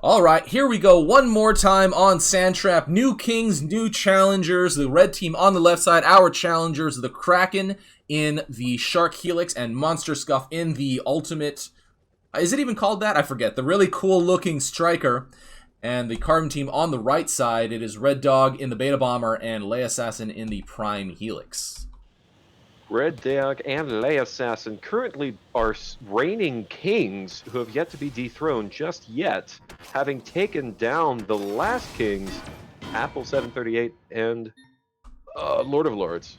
Alright, here we go one more time on Sandtrap. New kings, new challengers. The red team on the left side, our challengers, the Kraken in the Shark Helix and MonsterScuff in the ultimate... Is it even called that? I forget. The really cool looking striker. And the Carbon team on the right side, it is R3ddog in the Beta Bomber and LeAssassin in the Prime Helix. R3ddog and LeAssassin currently are reigning kings who have yet to be dethroned just yet, having taken down the last kings, Apple 738 and Lord of Lords.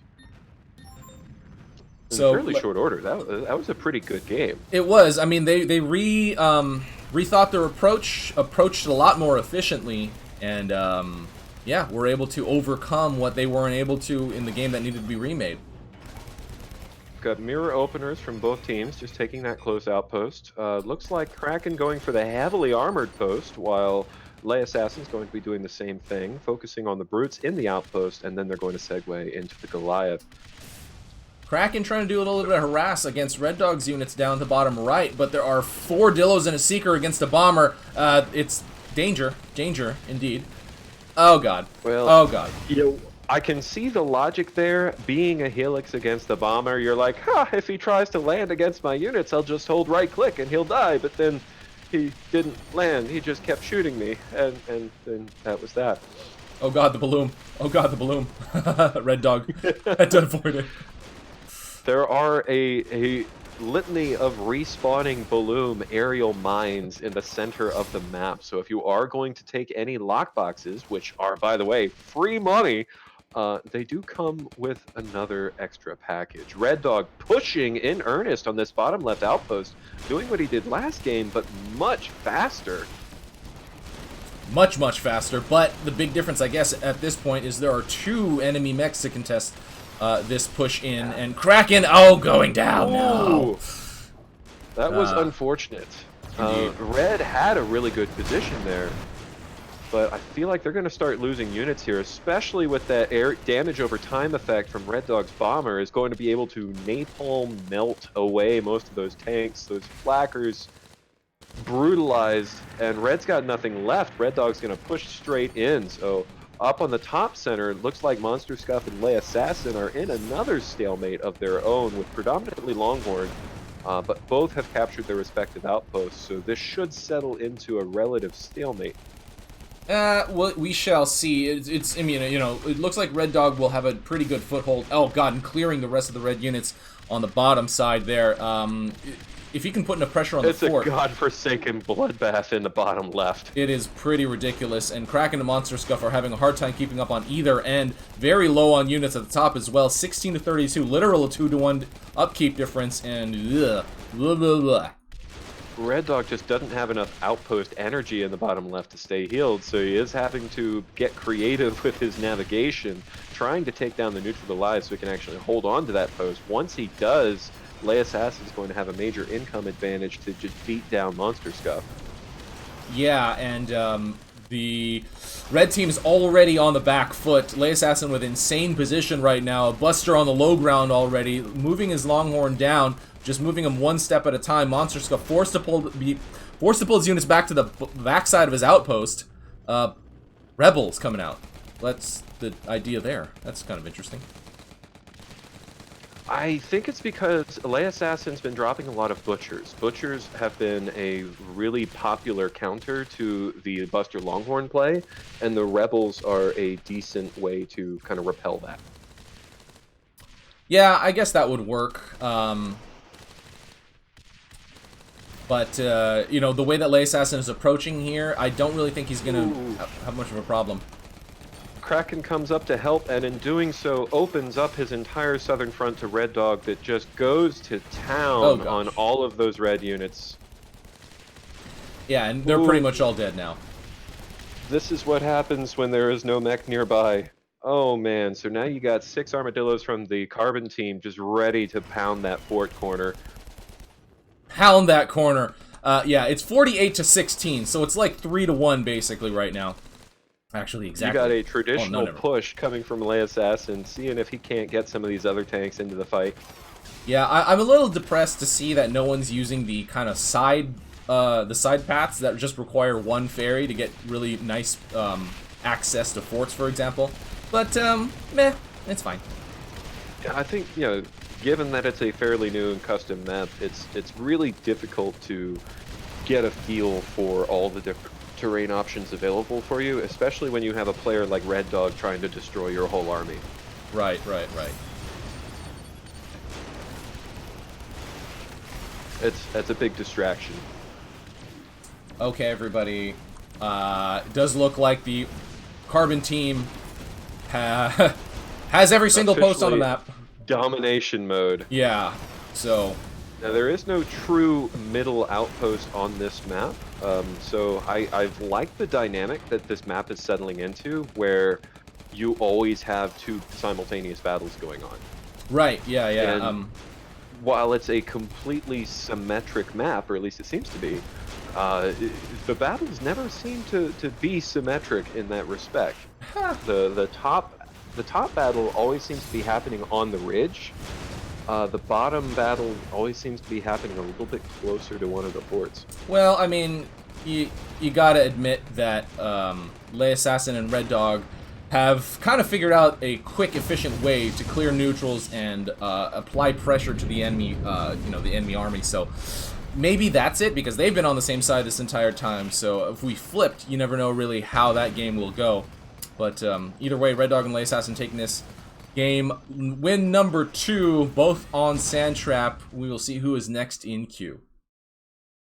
In fairly short order. That was a pretty good game. It was. I mean, they rethought their approached it a lot more efficiently, and yeah, were able to overcome what they weren't able to in the game that needed to be remade. Got mirror openers from both teams, just taking that close outpost. Looks like Kraken going for the heavily armored post, while LeAssassin's going to be doing the same thing, focusing on the brutes in the outpost, and then they're going to segue into the Goliath. Kraken trying to do a little bit of harass against R3ddog's units down at the bottom right, but there are 4 Dillos and a Seeker against a Bomber. It's danger indeed. Oh god. Well, oh god. You know, I can see the logic there. Being a Helix against the Bomber, you're like, ha, if he tries to land against my units, I'll just hold right click and he'll die. But then he didn't land. He just kept shooting me, and then that was that. Oh god, the balloon. Oh god, the balloon. R3ddog had to avoid it. There are a litany of respawning balloon aerial mines in the center of the map. So if you are going to take any lockboxes, which are, by the way, free money, they do come with another extra package. R3ddog pushing in earnest on this bottom left outpost, doing what he did last game, but much faster. Much faster, but the big difference, I guess, at this point is there are 2 enemy mechs to contest this push in, and Kraken, going down. No. That was unfortunate. Red had a really good position there, but I feel like they're going to start losing units here, especially with that air damage over time effect from R3ddog's Bomber is going to be able to napalm melt away most of those tanks, those flackers brutalized, and Red's got nothing left. R3ddog's going to push straight in, so up on the top center, it looks like MonsterScuff and LeAssassin are in another stalemate of their own with predominantly Longhorn, but both have captured their respective outposts, so this should settle into a relative stalemate. Well, we shall see. I mean, you know, it looks like R3ddog will have a pretty good foothold. Oh god, and clearing the rest of the red units on the bottom side there. If he can put enough pressure on the fort... It's a godforsaken bloodbath in the bottom left. It is pretty ridiculous, and Kraken and MonsterScuff are having a hard time keeping up on either end. Very low on units at the top as well. 16 to 32, literal 2-to-1 upkeep difference, and blah, blah, blah. R3ddog just doesn't have enough outpost energy in the bottom left to stay healed, so he is having to get creative with his navigation, trying to take down the neutral alive so he can actually hold on to that post. Once he does, LeAssassin is going to have a major income advantage to just beat down MonsterScuff. Yeah, and the red team's already on the back foot. LeAssassin with insane position right now. Buster on the low ground already, moving his Longhorn down, just moving him one step at a time. MonsterScuff forced to pull his units back to the backside of his outpost. Rebels coming out. That's the idea there. That's kind of interesting. I think it's because LeAssassin's been dropping a lot of Butchers. Butchers have been a really popular counter to the Buster Longhorn play, and the Rebels are a decent way to kind of repel that. Yeah, I guess that would work. But, you know, the way that LeAssassin is approaching here, I don't really think he's going to have much of a problem. Kraken comes up to help, and in doing so opens up his entire southern front to R3ddog that just goes to town on all of those red units. Yeah, and they're pretty much all dead now. This is what happens when there is no mech nearby. Oh man, so now you got 6 armadillos from the Carbon team just ready to pound that fort corner. Pound that corner. Yeah, it's 48 to 16, so it's like 3-to-1 basically right now. Actually, exactly. You got a traditional push coming from LeAssassin, seeing if he can't get some of these other tanks into the fight. Yeah, I'm a little depressed to see that no one's using the kind of side the side paths that just require one ferry to get really nice access to forts, for example. But meh, it's fine. Yeah, I think, you know, given that it's a fairly new and custom map, it's really difficult to get a feel for all the different terrain options available for you, especially when you have a player like R3ddog trying to destroy your whole army. Right. It's a big distraction. Okay, everybody. It does look like the Carbon team has every single post on the map. Domination mode. Yeah, so... Now, there is no true middle outpost on this map, so I've liked the dynamic that this map is settling into, where you always have two simultaneous battles going on. Right, yeah. And while it's a completely symmetric map, or at least it seems to be, the battles never seem to be symmetric in that respect. The top battle always seems to be happening on the ridge. The bottom battle always seems to be happening a little bit closer to one of the forts. Well, I mean, you gotta admit that LeAssassin and R3ddog have kind of figured out a quick, efficient way to clear neutrals and apply pressure to the enemy, the enemy army. So maybe that's it, because they've been on the same side this entire time. So if we flipped, you never know really how that game will go. But either way, R3ddog and LeAssassin taking this game. Win number 2, both on Sandtrap. We will see who is next in queue.